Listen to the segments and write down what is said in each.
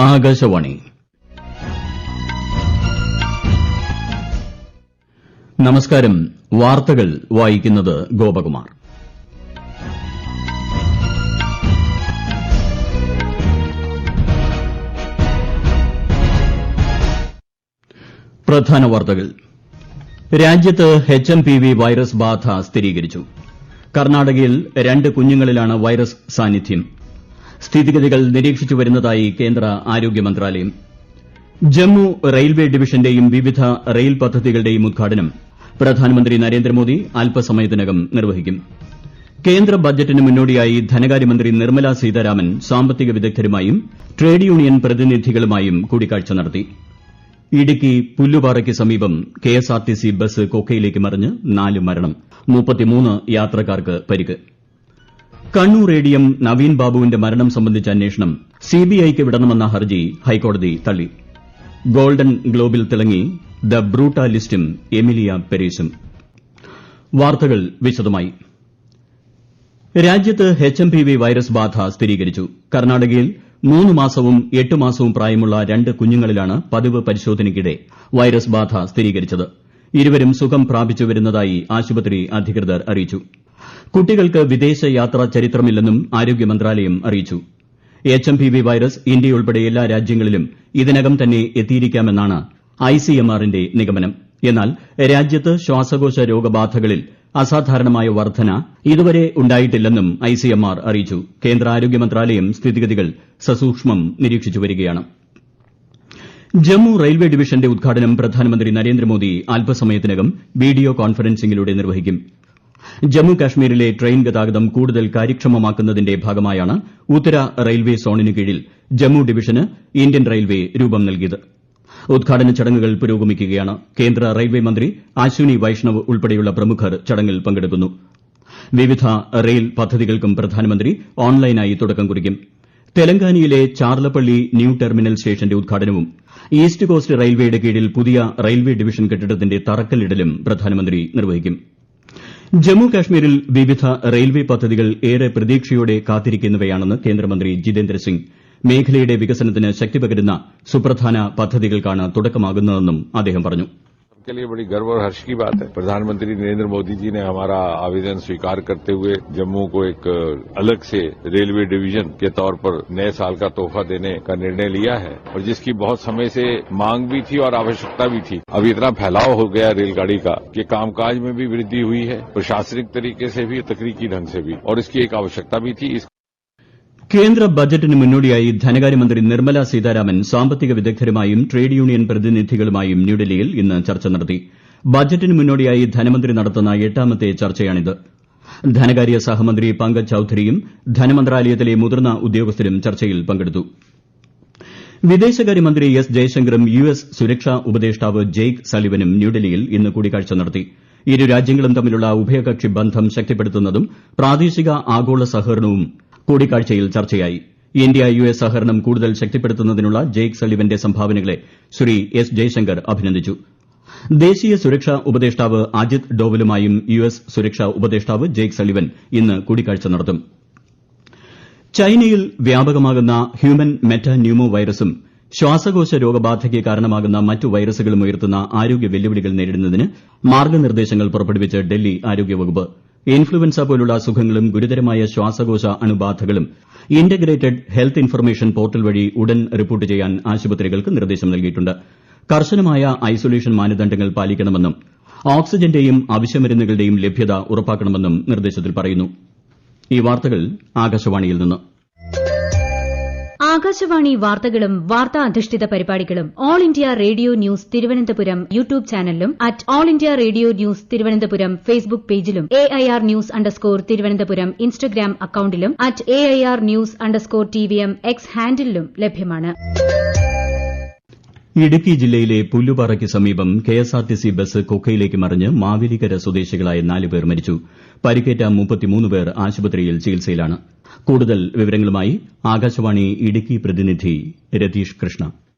ആകാശവാണി. നമസ്കാരം. വാർത്തകൾ വായിക്കുന്നത് ഗോപകുമാർ. പ്രധാന വാർത്തകൾ. രാജ്യത്ത് HMPV വൈറസ് ബാധ സ്ഥിരീകരിച്ചു. കർണാടകയിൽ 2 കുഞ്ഞുങ്ങളിലാണ് വൈറസ് സാന്നിധ്യം. സ്ഥിതിഗതികൾ നിരീക്ഷിച്ചു വരുന്നതായി കേന്ദ്ര ആരോഗ്യ മന്ത്രാലയം. ജമ്മു റെയിൽവേ ഡിവിഷന്റെയും വിവിധ റെയിൽ പദ്ധതികളുടെയും ഉദ്ഘാടനം പ്രധാനമന്ത്രി നരേന്ദ്രമോദി അല്പസമയത്തിനകം നിർവഹിക്കും. കേന്ദ്ര ബജറ്റിന് മുന്നോടിയായി ധനകാര്യമന്ത്രി നിർമ്മല സീതാരാമൻ സാമ്പത്തിക വിദഗ്ധരുമായും ട്രേഡ് യൂണിയൻ പ്രതിനിധികളുമായും കൂടിക്കാഴ്ച നടത്തി. ഇടുക്കി പുല്ലുപാറയ്ക്ക് സമീപം KSRTC ബസ് കൊക്കയിലേക്ക് മറിഞ്ഞ് 4 മരണം, 33 യാത്രക്കാർക്ക് പരിക്ക്. കണ്ണൂർ ADM നവീൻ ബാബുവിന്റെ മരണം സംബന്ധിച്ച അന്വേഷണം CBIക്ക് വിടണമെന്ന ഹർജി ഹൈക്കോടതി തള്ളി. ഗോൾഡൻ ഗ്ലോബിൽ തിളങ്ങി ദ ബ്രൂട്ടാലിസ്റ്റും എമിലിയ പെരേസും. വാർത്തകൾ വിശദമായി. രാജ്യത്ത് HMPV വൈറസ് ബാധ സ്ഥിരീകരിച്ചു. കർണാടകയിൽ 3 മാസവും 8 മാസവും പ്രായമുള്ള 2 കുഞ്ഞുങ്ങളിലാണ് പതിവ് പരിശോധനയ്ക്കിടെ വൈറസ് ബാധ സ്ഥിരീകരിച്ചത്. ഇരുവരും സുഖം പ്രാപിച്ചു വരുന്നതായി ആശുപത്രി അധികൃതർ അറിയിച്ചു. കുട്ടികൾക്ക് വിദേശ യാത്രാ ചരിത്രമില്ലെന്നും ആരോഗ്യ മന്ത്രാലയം അറിയിച്ചു. HMPV വൈറസ് ഇന്ത്യയുൾപ്പെടെ എല്ലാ രാജ്യങ്ങളിലും ഇതിനകം തന്നെ എത്തിയിരിക്കാമെന്നാണ് ICMRന്റെ നിഗമനം. എന്നാൽ രാജ്യത്ത് ശ്വാസകോശ രോഗബാധകളിൽ അസാധാരണമായ വർധന ഇതുവരെ ഉണ്ടായിട്ടില്ലെന്നും ICMR അറിയിച്ചു. കേന്ദ്ര ആരോഗ്യ മന്ത്രാലയം സ്ഥിതിഗതികൾ സസൂക്ഷ്മം നിരീക്ഷിച്ചു വരികയാണ്. ജമ്മു റെയിൽവേ ഡിവിഷന്റെ ഉദ്ഘാടനം പ്രധാനമന്ത്രി നരേന്ദ്രമോദി അല്പസമയത്തിനകം വീഡിയോ കോൺഫറൻസിംഗിലൂടെ നിർവഹിക്കും. ജമ്മു കാശ്മീരിലെ ട്രെയിൻ ഗതാഗതം കൂടുതൽ കാര്യക്ഷമമാക്കുന്നതിന്റെ ഭാഗമായാണ് ഉത്തര റെയിൽവേ സോണിന് കീഴിൽ ജമ്മു ഡിവിഷന് ഇന്ത്യൻ റെയിൽവേ രൂപം നൽകിയത്. ഉദ്ഘാടന ചടങ്ങുകൾ പുരോഗമിക്കുകയാണ്. കേന്ദ്ര റെയിൽവേ മന്ത്രി അശ്വിനി വൈഷ്ണവ് ഉൾപ്പെടെയുള്ള പ്രമുഖർ ചടങ്ങിൽ പങ്കെടുക്കുന്നു. വിവിധ റെയിൽ പദ്ധതികൾക്കും പ്രധാനമന്ത്രി ഓൺലൈനായി തുടക്കം കുറിക്കും. തെലങ്കാനയിലെ ചാർലപ്പള്ളി ന്യൂ ടെർമിനൽ സ്റ്റേഷന്റെ ഉദ്ഘാടനവും ഈസ്റ്റ് കോസ്റ്റ് റെയിൽവേയുടെ കീഴിൽ പുതിയ റെയിൽവേ ഡിവിഷൻ കെട്ടിടത്തിന്റെ തറക്കല്ലിടലും പ്രധാനമന്ത്രി നിർവഹിക്കും. ജമ്മു കാശ്മീരിൽ വിവിധ റെയിൽവേ പദ്ധതികൾ ഏറെ പ്രതീക്ഷയോടെ കാത്തിരിക്കുന്നവയാണെന്ന് കേന്ദ്രമന്ത്രി ജിതേന്ദ്ര സിംഗ്. മേഖലയുടെ വികസനത്തിന് ശക്തി പകരുന്ന സുപ്രധാന പദ്ധതികൾക്കാണ് തുടക്കമാകുന്നതെന്നും അദ്ദേഹം പറഞ്ഞു. के लिए बड़ी गर्व और हर्ष की बात है। प्रधानमंत्री नरेंद्र मोदी जी ने हमारा आवेदन स्वीकार करते हुए जम्मू को एक अलग से रेलवे डिवीजन के तौर पर नए साल का तोहफा देने का निर्णय लिया है और जिसकी बहुत समय से मांग भी थी और आवश्यकता भी थी। अब इतना फैलाव हो गया रेलगाड़ी का कि कामकाज में भी वृद्धि हुई है, प्रशासनिक तरीके से भी, तकनीकी ढंग से भी, और इसकी एक आवश्यकता भी थी। കേന്ദ്ര ബജറ്റിന് മുന്നോടിയായി ധനകാര്യമന്ത്രി നിർമ്മല സീതാരാമൻ സാമ്പത്തിക വിദഗ്ധരുമായും ട്രേഡ് യൂണിയൻ പ്രതിനിധികളുമായും ന്യൂഡൽഹിയിൽ ഇന്ന് ചർച്ച നടത്തി. ബജറ്റിന് മുന്നോടിയായി ധനമന്ത്രി നടത്തുന്ന 8ാമത്തെ ചർച്ചയാണിത്. ധനകാര്യ സഹമന്ത്രി പങ്കജ് ചൌധരിയും ധനമന്ത്രാലയത്തിലെ മുതിർന്ന ഉദ്യോഗസ്ഥരും ചർച്ചയിൽ പങ്കെടുത്തു. വിദേശകാര്യമന്ത്രി എസ് ജയശങ്കറും US സുരക്ഷാ ഉപദേഷ്ടാവ് ജെയ്ക്ക് സളിവനും ന്യൂഡൽഹിയിൽ ഇന്ന് കൂടിക്കാഴ്ച നടത്തി. ഇരു രാജ്യങ്ങളും തമ്മിലുള്ള ഉഭയകക്ഷി ബന്ധം ശക്തിപ്പെടുത്തുന്നതും പ്രാദേശിക ആഗോള സഹകരണവും കൂടിക്കാഴ്ചയിൽ ചർച്ചയായി. ഇന്ത്യ US സഹകരണം കൂടുതൽ ശക്തിപ്പെടുത്തുന്നതിനുള്ള ജെയ്ക്ക് സളിവന്റെ സംഭാവനകളെ ശ്രീ എസ് ജയശങ്കർ അഭിനന്ദിച്ചു. ദേശീയ സുരക്ഷാ ഉപദേഷ്ടാവ് അജിത് ഡോവലുമായും US സുരക്ഷാ ഉപദേഷ്ടാവ് ജെയ്ക്ക് സളിവൻ ഇന്ന് കൂടിക്കാഴ്ച നടത്തും. ചൈനയിൽ വ്യാപകമാകുന്ന ഹ്യൂമൻ മെറ്റാന്യൂമോ വൈറസും ശ്വാസകോശ രോഗബാധയ്ക്ക് കാരണമാകുന്ന മറ്റു വൈറസുകളും ഉയർത്തുന്ന ആരോഗ്യ വെല്ലുവിളികൾ നേരിടുന്നതിന് മാർഗ്ഗനിർദ്ദേശങ്ങൾ പുറപ്പെടുവിച്ച് ഡൽഹി ആരോഗ്യവകുപ്പ്. ഇൻഫ്ലുവൻസ പോലുള്ള അസുഖങ്ങളും ഗുരുതരമായ ശ്വാസകോശ അണുബാധകളും ഇന്റഗ്രേറ്റഡ് ഹെൽത്ത് ഇൻഫർമേഷൻ പോർട്ടൽ വഴി ഉടൻ റിപ്പോർട്ട് ചെയ്യാൻ ആശുപത്രികൾക്ക് നിർദ്ദേശം നൽകിയിട്ടുണ്ട്. കർശനമായ ഐസൊലേഷൻ മാനദണ്ഡങ്ങൾ പാലിക്കണമെന്നും ഓക്സിജന്റെയും അവശ്യമരുന്നുകളുടെയും ലഭ്യത ഉറപ്പാക്കണമെന്നും നിർദ്ദേശത്തിൽ പറയുന്നു. ഈ വാർത്തകൾ ആകാശവാണിയിൽ നിന്ന്. ആകാശവാണി വാർത്തകളും വാർത്താ അധിഷ്ഠിത പരിപാടികളും all India radio news Thiruvananthapuram YouTube ചാനലിലും at all India radio news Thiruvananthapuram Facebook പേജിലും AIR ന്യൂസ് _ തിരുവനന്തപുരം ഇൻസ്റ്റഗ്രാം അക്കൌണ്ടിലും at AIR news _ TVM X ഹാൻഡിലും ലഭ്യമാണ്. ഇടുക്കി ജില്ലയിലെ പുല്ലുപാറയ്ക്ക് സമീപം KSRTC ബസ് കൊക്കയിലേക്ക് മറിഞ്ഞ് മാവേലിക്കര സ്വദേശികളായ 4 പേർ മരിച്ചു. പരിക്കേറ്റ 33 പേർ ആശുപത്രിയിൽ ചികിത്സയിലാണ്. കൂടുതൽ വിവരങ്ങളുമായി ആകാശവാണി ഇടുക്കി പ്രതിനിധി രതീഷ് കൃഷ്ണ.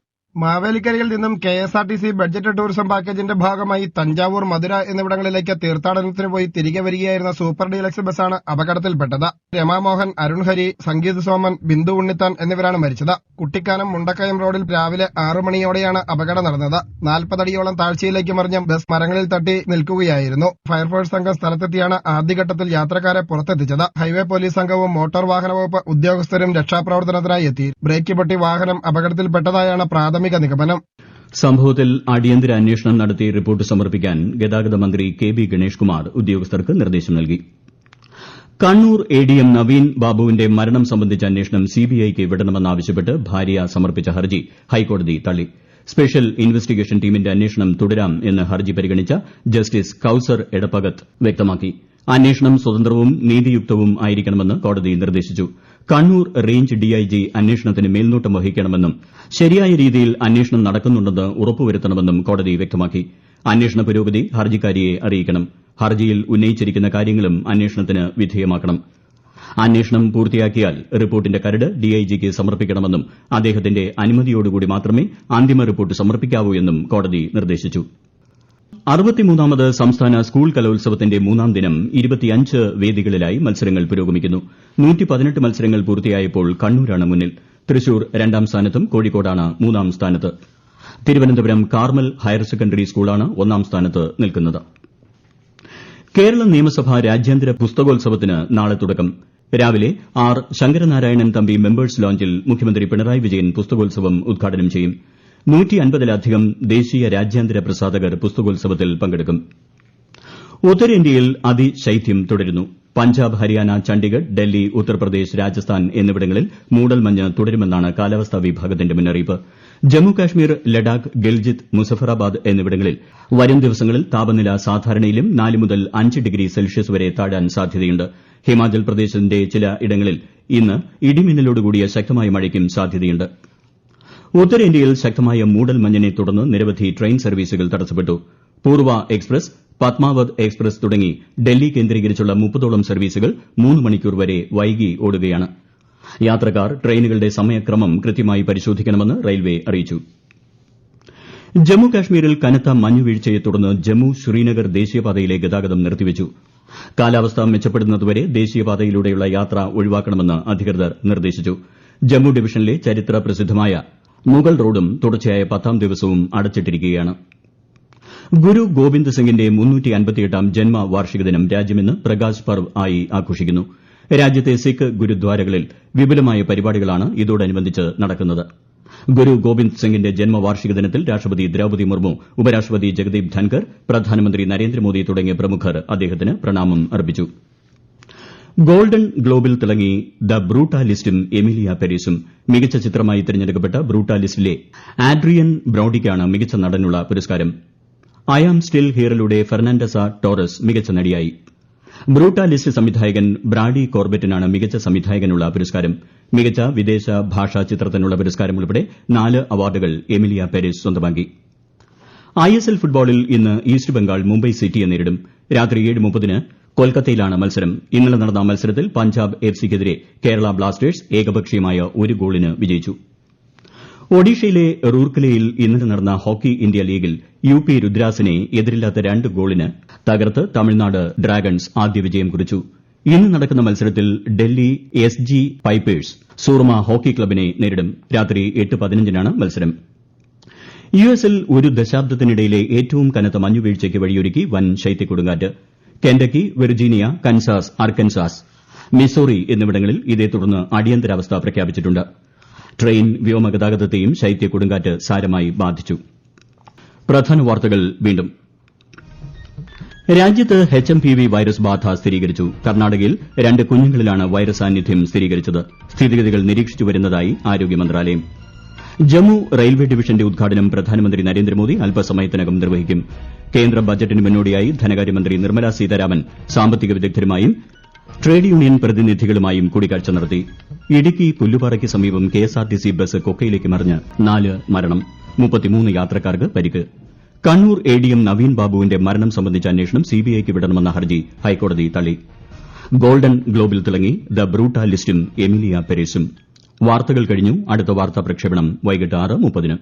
മാവേലിക്കരയിൽ നിന്നും KSRTC ബഡ്ജറ്റ് ടൂറിസം പാക്കേജിന്റെ ഭാഗമായി തഞ്ചാവൂർ, മധുര എന്നിവിടങ്ങളിലേക്ക് തീർത്ഥാടനത്തിന് പോയി തിരികെ വരികയായിരുന്ന സൂപ്പർ ഡീലക്സ് ബസ്സാണ് അപകടത്തിൽപ്പെട്ടത്. രമാമോഹൻ, അരുൺ ഹരി, സംഗീത് സോമൻ, ബിന്ദു ഉണ്ണിത്താൻ എന്നിവരാണ് മരിച്ചത്. കുട്ടിക്കാനം മുണ്ടക്കയം റോഡിൽ രാവിലെ 6 മണിയോടെയാണ് അപകടം നടന്നത്. 40 അടിയോളം താഴ്ചയിലേക്ക് മറിഞ്ഞ ബസ് മരങ്ങളിൽ തട്ടി നിൽക്കുകയായിരുന്നു. ഫയർഫോഴ്സ് സംഘം സ്ഥലത്തെത്തിയാണ് ആദ്യഘട്ടത്തിൽ യാത്രക്കാരെ പുറത്തെത്തിച്ചത്. ഹൈവേ പോലീസ് സംഘവും മോട്ടോർ വാഹന വകുപ്പ് ഉദ്യോഗസ്ഥരും രക്ഷാപ്രവർത്തനത്തിനായി എത്തി. ബ്രേക്ക് പൊട്ടി വാഹനം അപകടത്തിൽപ്പെട്ടതായാണ് പ്രാഥമിക നിഗമനം. സംഭവത്തിൽ അടിയന്തര അന്വേഷണം നടത്തി റിപ്പോർട്ട് സമർപ്പിക്കാൻ ഗതാഗത മന്ത്രി KB ഗണേഷ് കുമാർ ഉദ്യോഗസ്ഥർക്ക് നിർദ്ദേശം നൽകി. കണ്ണൂർ ADM നവീൻ ബാബുവിന്റെ മരണം സംബന്ധിച്ച അന്വേഷണം CBIക്ക് വിടണമെന്നാവശ്യപ്പെട്ട് ഭാര്യ സമർപ്പിച്ച ഹർജി ഹൈക്കോടതി തള്ളി. സ്പെഷ്യൽ ഇൻവെസ്റ്റിഗേഷൻ ടീമിന്റെ അന്വേഷണം തുടരാം എന്ന് ഹർജി പരിഗണിച്ച ജസ്റ്റിസ് കൌസർ എടപ്പകത്ത് വ്യക്തമാക്കി. അന്വേഷണം സ്വതന്ത്രവും നീതിയുക്തവും ആയിരിക്കണമെന്ന് കോടതി നിർദ്ദേശിച്ചു. കണ്ണൂർ റേഞ്ച് DIG അന്വേഷണത്തിന് മേൽനോട്ടം വഹിക്കണമെന്നും ശരിയായ രീതിയിൽ അന്വേഷണം നടക്കുന്നുണ്ടെന്ന് ഉറപ്പുവരുത്തണമെന്നും കോടതി വ്യക്തമാക്കി. അന്വേഷണ പുരോഗതി ഹർജിക്കാരിയെ അറിയിക്കണം. ഹർജിയിൽ ഉന്നയിച്ചിരിക്കുന്ന കാര്യങ്ങളും അന്വേഷണത്തിന് വിധേയമാക്കണം. അന്വേഷണം പൂർത്തിയാക്കിയാൽ റിപ്പോർട്ടിന്റെ കരട് DIGക്ക് സമർപ്പിക്കണമെന്നും അദ്ദേഹത്തിന്റെ അനുമതിയോടുകൂടി മാത്രമേ അന്തിമ റിപ്പോർട്ട് സമർപ്പിക്കാവൂ എന്നും കോടതി നിർദ്ദേശിച്ചു. 63ാമത് സംസ്ഥാന സ്കൂൾ കലോത്സവത്തിന്റെ 3ാം ദിനം 25 വേദികളിലായി മത്സരങ്ങൾ പുരോഗമിക്കുന്നു. 118 മത്സരങ്ങൾ പൂർത്തിയായപ്പോൾ കണ്ണൂരാണ് മുന്നിൽ. തൃശൂർ 2ാം സ്ഥാനത്തും കോഴിക്കോടാണ് 3ാം സ്ഥാനത്ത്. തിരുവനന്തപുരം കാർമൽ ഹയർ സെക്കൻഡറി സ്കൂളാണ് 1ാം സ്ഥാനത്ത് നിൽക്കുന്നത്. കേരള നിയമസഭാ രാജ്യാന്തര പുസ്തകോത്സവത്തിന് നാളെ തുടക്കം. രാവിലെ R ശങ്കരനാരായണൻ തമ്പി മെമ്പേഴ്സ് ലോഞ്ചിൽ മുഖ്യമന്ത്രി പിണറായി വിജയൻ പുസ്തകോത്സവം ഉദ്ഘാടനം ചെയ്യും. 150-ലധികം ദേശീയ രാജ്യാന്തര പ്രസാധകർ പുസ്തകോത്സവത്തിൽ പങ്കെടുക്കും. ഉത്തരേന്ത്യയിൽ അതിശൈത്യം തുടരുന്നു. പഞ്ചാബ്, ഹരിയാന, ചണ്ഡിഗഡ്, ഡൽഹി, ഉത്തർപ്രദേശ്, രാജസ്ഥാൻ എന്നിവിടങ്ങളിൽ മൂടൽമഞ്ഞ് തുടരുമെന്നാണ് കാലാവസ്ഥാ വിഭാഗത്തിന്റെ മുന്നറിയിപ്പ്. ജമ്മുകാശ്മീർ, ലഡാക്ക്, ഗിൽജിത്ത്, മുസഫറാബാദ് എന്നിവിടങ്ങളിൽ വരും ദിവസങ്ങളിൽ താപനില സാധാരണയിലും 4 മുതൽ 5 ഡിഗ്രി സെൽഷ്യസ് വരെ താഴാൻ സാധ്യതയുണ്ട്. ഹിമാചൽ പ്രദേശിന്റെ ചില ഇടങ്ങളിൽ ഇന്ന് ഇടിമിന്നലോടുകൂടിയ ശക്തമായ മഴയ്ക്കും സാധ്യതയുണ്ട്. ഉത്തരേന്ത്യയിൽ ശക്തമായ മൂടൽമഞ്ഞിനെ തുടർന്ന് നിരവധി ട്രെയിൻ സർവീസുകൾ തടസ്സപ്പെട്ടു. പൂർവ എക്സ്പ്രസ്, പത്മാവത് എക്സ്പ്രസ് തുടങ്ങി ഡൽഹി കേന്ദ്രീകരിച്ചുള്ള 30ഓളം സർവീസുകൾ 3 മണിക്കൂർ വരെ വൈകി ഓടുകയാണ്. യാത്രക്കാർ ട്രെയിനുകളുടെ സമയക്രമം കൃത്യമായി പരിശോധിക്കണമെന്ന് റെയിൽവേ അറിയിച്ചു. ജമ്മുകാശ്മീരിൽ കനത്ത മഞ്ഞുവീഴ്ചയെ തുടർന്ന് ജമ്മു ശ്രീനഗർ ദേശീയപാതയിലെ ഗതാഗതം നിർത്തിവച്ചു. കാലാവസ്ഥ മെച്ചപ്പെടുന്നതുവരെ ദേശീയപാതയിലൂടെയുള്ള യാത്ര ഒഴിവാക്കണമെന്ന് അധികൃതർ നിർദ്ദേശിച്ചു. ജമ്മു ഡിവിഷനിലെ ചരിത്ര പ്രസിദ്ധമായ മുഗൾ റോഡും തുടർച്ചയായ 10ാം ദിവസവും അടച്ചിട്ടിരിക്കുകയാണ്. ഗുരു ഗോവിന്ദ് സിംഗിന്റെ 358ാം ജന്മവാർഷിക ദിനം രാജ്യം ഇന്ന് പ്രകാശ് പർവ് ആയി ആഘോഷിക്കുന്നു. രാജ്യത്തെ സിഖ് ഗുരുദ്വാരകളിൽ വിപുലമായ പരിപാടികളാണ് ഇതോടനുബന്ധിച്ച് നടക്കുന്നത്. ഗുരു ഗോവിന്ദ് സിംഗിന്റെ ജന്മവാർഷിക ദിനത്തിൽ രാഷ്ട്രപതി ദ്രൌപദി മുർമു, ഉപരാഷ്ട്രപതി ജഗദീപ് ധൻകർ, പ്രധാനമന്ത്രി നരേന്ദ്രമോദി തുടങ്ങിയ പ്രമുഖർ അദ്ദേഹത്തിന് പ്രണാമം അർപ്പിച്ചു. ഗോൾഡൻ ഗ്ലോബിൽ തിളങ്ങി ദ ബ്രൂട്ടാലിസ്റ്റും എമിലിയ പെരീസും. മികച്ച ചിത്രമായി തിരഞ്ഞെടുക്കപ്പെട്ട ബ്രൂട്ടാലിസ്റ്റിലെ ആഡ്രിയൻ ബ്രോഡിക്കാണ് മികച്ച നടനുള്ള പുരസ്കാരം. ഐ ആം സ്റ്റിൽ ഹിയറിലൂടെ ഫെർണാണ്ടസ ടോറസ് മികച്ച നടിയായി. ബ്രൂട്ടാലിസ്റ്റ് സംവിധായകൻ ബ്രാഡി കോർബറ്റിനാണ് മികച്ച സംവിധായകനുള്ള പുരസ്കാരം. മികച്ച വിദേശ ഭാഷാ ചിത്രത്തിനുള്ള പുരസ്കാരം ഉൾപ്പെടെ 4 അവാർഡുകൾ എമിലിയ പെരീസ് സ്വന്തമാക്കി. ISL ഫുട്ബോളിൽ ഇന്ന് ഈസ്റ്റ് ബംഗാൾ മുംബൈ സിറ്റിയെ നേരിടും. രാത്രി 7:30-ന് കൊൽക്കത്തയിലാണ് മത്സരം. ഇന്നലെ നടന്ന മത്സരത്തിൽ പഞ്ചാബ് FCക്കെതിരെ കേരള ബ്ലാസ്റ്റേഴ്സ് ഏകപക്ഷീയമായ 1 ഗോളിന് വിജയിച്ചു. ഒഡീഷയിലെ റൂർക്കലയിൽ ഇന്നലെ നടന്ന ഹോക്കി ഇന്ത്യ ലീഗിൽ UP രുദ്രാസിനെ എതിരില്ലാത്ത 2 ഗോളിന് തകർത്ത് തമിഴ്നാട് ഡ്രാഗൺസ് ആദ്യ വിജയം കുറിച്ചു. ഇന്ന് നടക്കുന്ന മത്സരത്തിൽ Delhi SG Pipers Soorma hockey ക്ലബിനെ നേരിടും. രാത്രി 8:15-നാണ് മത്സരം. US-ൽ ഒരു ദശാബ്ദത്തിനിടയിലെ ഏറ്റവും കനത്ത മഞ്ഞുവീഴ്ചയ്ക്ക് വഴിയൊരുക്കി വൻ ശൈത്യക്കൊടുങ്കാറ്റ്. Kentucky, Virginia, Kansas, Arkansas, Missouri എന്നിവിടങ്ങളിൽ ഇതേ തുടർന്ന് അടിയന്തരാവസ്ഥ പ്രഖ്യാപിച്ചിട്ടുണ്ട്. ട്രെയിൻ, വ്യോമഗതാഗതത്തെയും ശൈത്യക്കൊടുങ്കാറ്റ് സാരമായി ബാധിച്ചു. പ്രധാന വാർത്തകൾ വീണ്ടും. രാജ്യത്ത് HMPV വൈറസ് ബാധ സ്ഥിരീകരിച്ചു. കർണാടകയിൽ 2 കുഞ്ഞുങ്ങളിലാണ് വൈറസ് സാന്നിധ്യം സ്ഥിരീകരിച്ചത്. സ്ഥിതിഗതികൾ നിരീക്ഷിച്ചു വരുന്നതായി ആരോഗ്യ മന്ത്രാലയം. ജമ്മു റെയിൽവേ ഡിവിഷന്റെ ഉദ്ഘാടനം പ്രധാനമന്ത്രി നരേന്ദ്രമോദി അല്പസമയത്തിനകം നിർവഹിക്കും. കേന്ദ്ര ബജറ്റിന് മുന്നോടിയായി ധനകാര്യമന്ത്രി നിർമ്മല സീതാരാമൻ സാമ്പത്തിക വിദഗ്ധരുമായും ട്രേഡ് യൂണിയൻ പ്രതിനിധികളുമായും കൂടിക്കാഴ്ച നടത്തി. ഇടുക്കി പുല്ലുപാറയ്ക്ക് സമീപം KSRTC ബസ് കൊക്കയിലേക്ക് മറിഞ്ഞ് 4 മരണം, 33 യാത്രക്കാർക്ക് പരിക്ക്. കണ്ണൂർ ADM നവീൻ ബാബുവിന്റെ മരണം സംബന്ധിച്ച അന്വേഷണം CBIക്ക് വിടണമെന്ന ഹർജി ഹൈക്കോടതി തള്ളി. ഗോൾഡൻ ഗ്ലോബിൽ തിളങ്ങി ദ ബ്രൂട്ടാലിസ്റ്റും എമിലിയ പെരീസും. വാർത്തകൾ കഴിഞ്ഞു. അടുത്ത വാർത്താ പ്രക്ഷേപണം വൈകിട്ട് 6:30-ന്.